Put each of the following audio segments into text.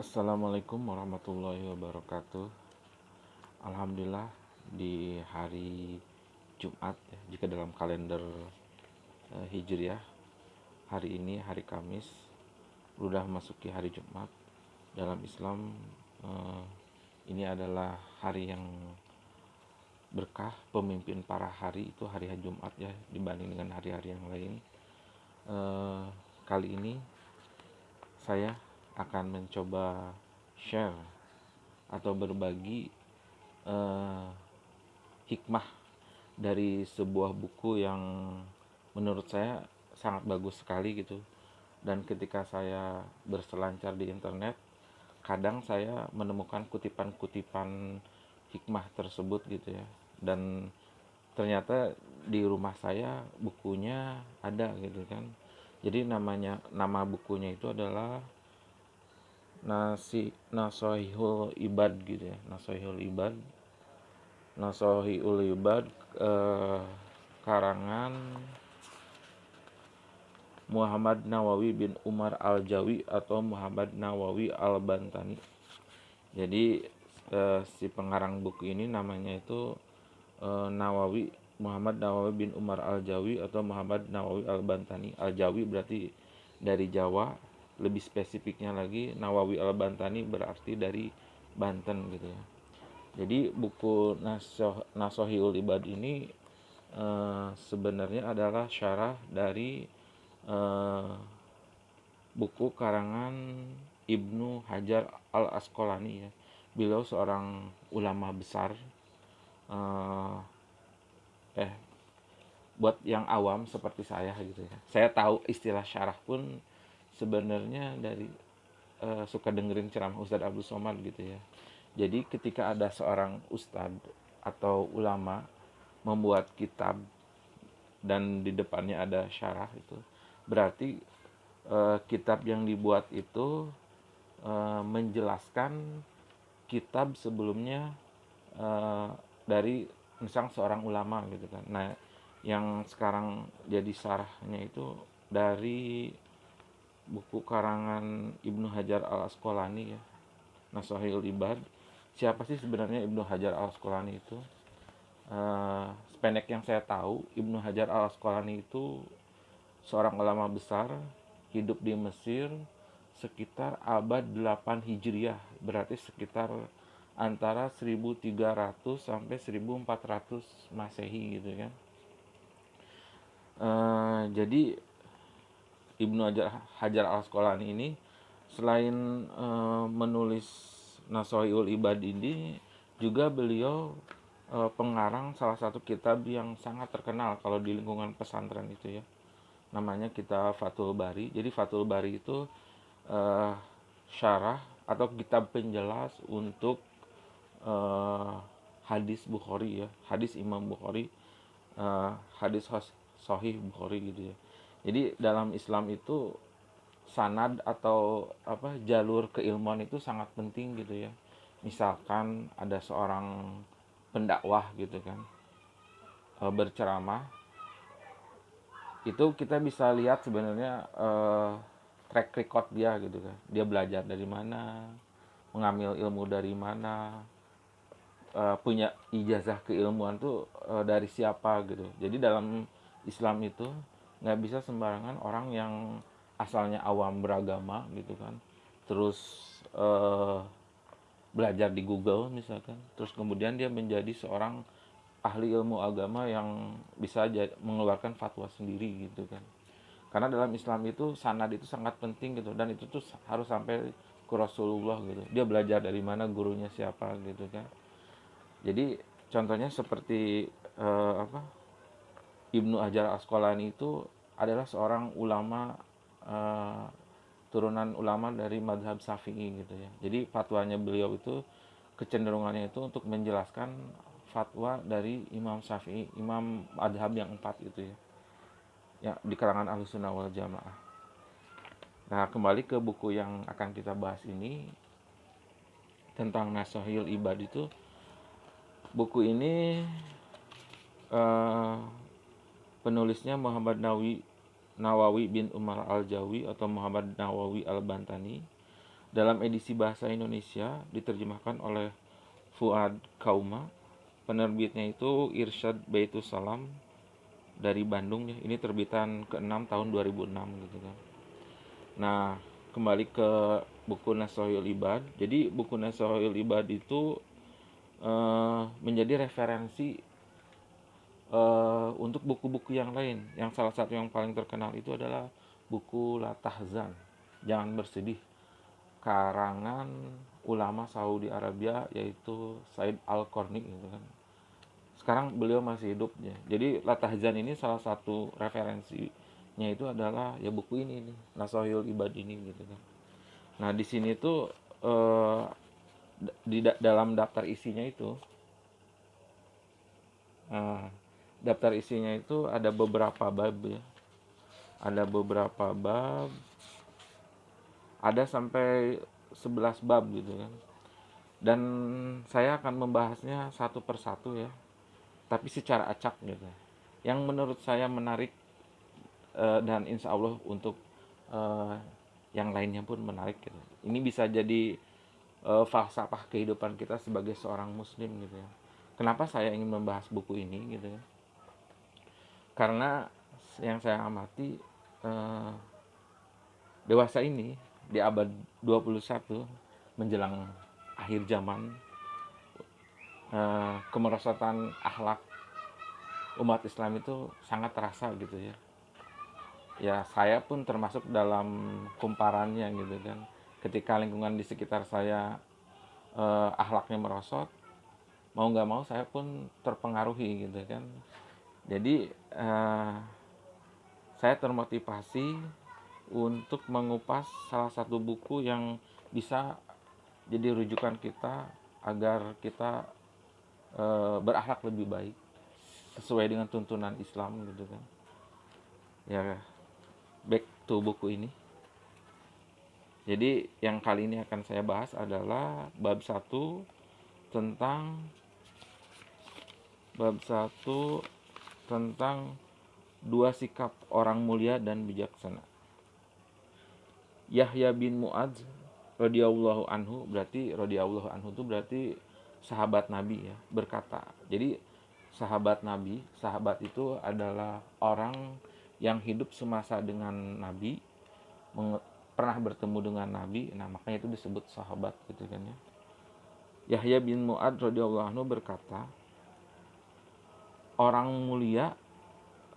Assalamualaikum warahmatullahi wabarakatuh. Alhamdulillah di hari Jumat ya, jika dalam kalender Hijriah, hari ini hari Kamis sudah memasuki hari Jumat. Dalam Islam eh, ini adalah hari yang berkah, pemimpin para hari itu hari Jumat ya, dibanding dengan hari-hari yang lain. Eh, Kali ini saya akan mencoba share atau berbagi eh, hikmah dari sebuah buku yang menurut saya sangat bagus sekali gitu. Dan ketika saya berselancar di internet, kadang saya menemukan kutipan-kutipan hikmah tersebut gitu ya. Dan ternyata di rumah saya bukunya ada gitu kan. Jadi nama bukunya itu adalah Nasohihul Ibad gitu ya. Nasohihul Ibad karangan Muhammad Nawawi bin Umar Al-Jawi atau Muhammad Nawawi Al-Bantani. Jadi si pengarang buku ini namanya itu Nawawi Muhammad Nawawi bin Umar Al-Jawi atau Muhammad Nawawi Al-Bantani. Al-Jawi berarti dari Jawa, lebih spesifiknya lagi Nawawi Al-Bantani berarti dari Banten gitu ya. Jadi buku Nasohiul Ibad ini sebenarnya adalah syarah dari eh, buku karangan Ibnu Hajar Al-Asqalani ya. Beliau seorang ulama besar. eh, eh Buat yang awam seperti saya gitu ya. Saya tahu istilah syarah pun sebenarnya dari suka dengerin ceramah Ustadz Abdul Somad gitu ya. Jadi ketika ada seorang ustadz atau ulama membuat kitab dan di depannya ada syarah itu, berarti kitab yang dibuat itu menjelaskan kitab sebelumnya eh, dari misal seorang ulama gitu kan. Nah, yang sekarang jadi syarahnya itu dari buku karangan Ibnu Hajar Al Asqalani ya, Nasohil Ibad. Siapa sih sebenarnya Ibnu Hajar Al Asqalani itu? Sependek yang saya tahu, Ibnu Hajar Al Asqalani itu seorang ulama besar, hidup di Mesir sekitar abad 8 Hijriah, berarti sekitar antara 1300 sampai 1400 Masehi gitu kan. Jadi Ibnu Hajar Al-Asqalani ini selain menulis Nasohiul Ibad ini, juga beliau pengarang salah satu kitab yang sangat terkenal kalau di lingkungan pesantren itu ya. Namanya kitab Fathul Bari. Jadi Fathul Bari itu eh, syarah atau kitab penjelas untuk eh, hadis Bukhari ya, hadis Imam Bukhari, eh, hadis Sahih Bukhari gitu ya. Jadi dalam Islam itu sanad atau apa jalur keilmuan itu sangat penting gitu ya. Misalkan ada seorang pendakwah gitu kan, berceramah, itu kita bisa lihat sebenarnya track record dia gitu kan. Dia belajar dari mana, mengambil ilmu dari mana, punya ijazah keilmuan tuh dari siapa gitu. Jadi dalam Islam itu nggak bisa sembarangan orang yang asalnya awam beragama gitu kan, terus eh, belajar di Google misalkan, terus kemudian dia menjadi seorang ahli ilmu agama yang bisa mengeluarkan fatwa sendiri gitu kan. Karena dalam Islam itu sanad itu sangat penting gitu, dan itu tuh harus sampai ke Rasulullah gitu. Dia belajar dari mana, gurunya siapa gitu kan. Jadi contohnya seperti apa, Ibnu Hajar Asqalani itu adalah seorang ulama, eh, turunan ulama dari madhab Syafi'i gitu ya. Jadi fatwanya beliau itu kecenderungannya itu untuk menjelaskan fatwa dari Imam Syafi'i, imam madhab yang empat itu ya, ya di kalangan Ahlussunnah wal Jamaah. Nah, kembali ke buku yang akan kita bahas ini tentang Nasohil Ibad itu. Buku ini eh, penulisnya Muhammad Nawawi bin Umar Al-Jawi atau Muhammad Nawawi Al-Bantani. dalam edisi bahasa Indonesia diterjemahkan oleh Fuad Kauma. Penerbitnya itu Irsyad Baitus Salam dari Bandung ya. Ini terbitan ke-6 tahun 2006 gitu kan. Nah, kembali ke buku Nasuhul Ibad. Jadi buku Nasuhul Ibad itu menjadi referensi untuk buku-buku yang lain. Yang salah satu yang paling terkenal itu adalah buku La Tahzan, Jangan Bersedih, karangan ulama Saudi Arabia yaitu Said Al-Qarni gitu kan. Sekarang beliau masih hidup ya. Jadi La Tahzan ini salah satu referensinya itu adalah ya buku ini nih, Nasuhul Ibad ini gitu kan. Nah, di sini tuh eh, dalam daftar isinya itu eh, daftar isinya itu ada beberapa bab ya. Ada beberapa bab, ada sampai 11 bab gitu kan. Dan saya akan membahasnya satu persatu ya, tapi secara acak gitu. Yang menurut saya menarik dan insya Allah untuk eh, yang lainnya pun menarik gitu. Ini bisa jadi falsafah kehidupan kita sebagai seorang muslim gitu ya. Kenapa saya ingin membahas buku ini gitu ya? Karena yang saya amati eh, dewasa ini di abad 21 menjelang akhir zaman, kemerosotan akhlak umat Islam itu sangat terasa gitu ya. Ya saya pun termasuk dalam kumparannya gitu kan. Ketika lingkungan di sekitar saya akhlaknya merosot, mau nggak mau saya pun terpengaruhi gitu kan. Jadi saya termotivasi untuk mengupas salah satu buku yang bisa jadi rujukan kita agar kita berakhlak lebih baik sesuai dengan tuntunan Islam gitu kan. Ya, back to buku ini. Jadi yang kali ini akan saya bahas adalah tentang bab 1 tentang dua sikap orang mulia dan bijaksana. Yahya bin Mu'adz radhiyallahu anhu, berarti radhiyallahu anhu itu berarti sahabat Nabi ya, berkata. Jadi sahabat itu adalah orang yang hidup semasa dengan Nabi, pernah bertemu dengan Nabi. Nah, makanya itu disebut sahabat gitu kan ya. Yahya bin Mu'adz radhiyallahu anhu berkata, orang mulia,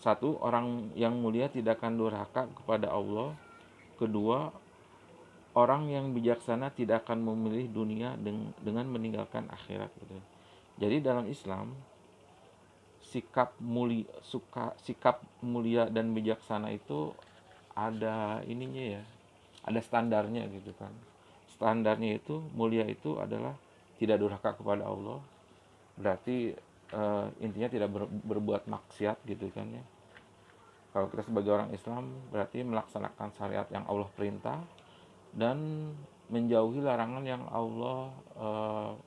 satu, orang yang mulia tidak akan durhaka kepada Allah. Kedua, orang yang bijaksana tidak akan memilih dunia dengan meninggalkan akhirat gitu. Jadi dalam Islam sikap mulia dan bijaksana itu ada ininya ya, ada standarnya gitu kan. Standarnya itu mulia itu adalah tidak durhaka kepada Allah, berarti intinya tidak berbuat maksiat gitu kan ya. Kalau kita sebagai orang Islam berarti melaksanakan syariat yang Allah perintah dan menjauhi larangan yang Allah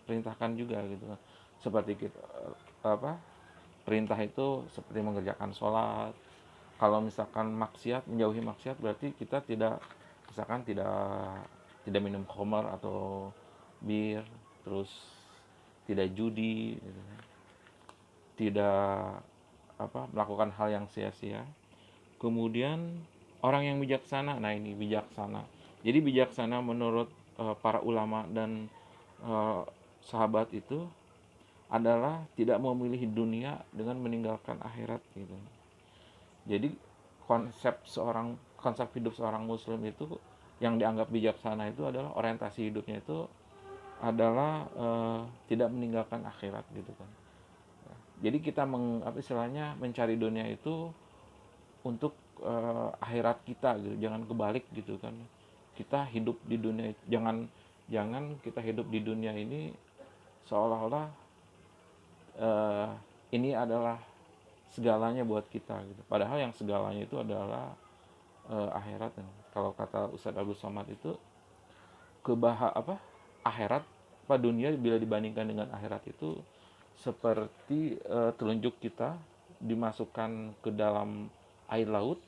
perintahkan juga gitu kan. Seperti kita perintah itu seperti mengerjakan sholat. Kalau misalkan maksiat, menjauhi maksiat berarti kita tidak, misalkan tidak minum khamar atau bir, terus tidak judi gitu kan. Tidak melakukan hal yang sia-sia. Kemudian orang yang bijaksana, nah ini bijaksana. Jadi bijaksana menurut para ulama dan sahabat itu adalah tidak memilih dunia dengan meninggalkan akhirat gitu. Jadi konsep hidup seorang muslim itu yang dianggap bijaksana itu adalah orientasi hidupnya itu adalah tidak meninggalkan akhirat gitu kan. Jadi kita istilahnya mencari dunia itu untuk akhirat kita gitu, jangan kebalik gitu kan. Kita hidup di dunia, jangan kita hidup di dunia ini seolah-olah ini adalah segalanya buat kita gitu. Padahal yang segalanya itu adalah akhirat. Kalau kata Ustadz Abdul Somad itu akhirat dunia bila dibandingkan dengan akhirat itu seperti telunjuk kita dimasukkan ke dalam air laut,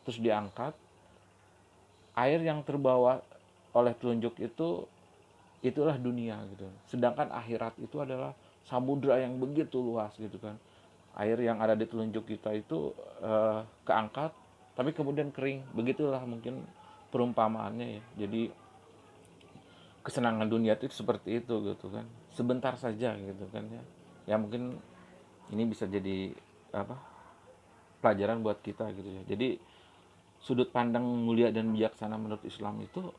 terus diangkat, air yang terbawa oleh telunjuk itu, itulah dunia gitu. Sedangkan akhirat itu adalah samudra yang begitu luas gitu kan. Air yang ada di telunjuk kita itu keangkat tapi kemudian kering. Begitulah mungkin perumpamaannya ya. Jadi kesenangan dunia itu seperti itu gitu kan. Sebentar saja gitu kan ya. Ya mungkin ini bisa jadi apa? Pelajaran buat kita gitu ya. Jadi sudut pandang mulia dan bijaksana menurut Islam itu,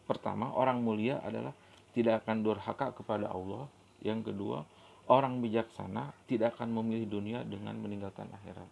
pertama, orang mulia adalah tidak akan durhaka kepada Allah. Yang kedua, orang bijaksana tidak akan memilih dunia dengan meninggalkan akhirat.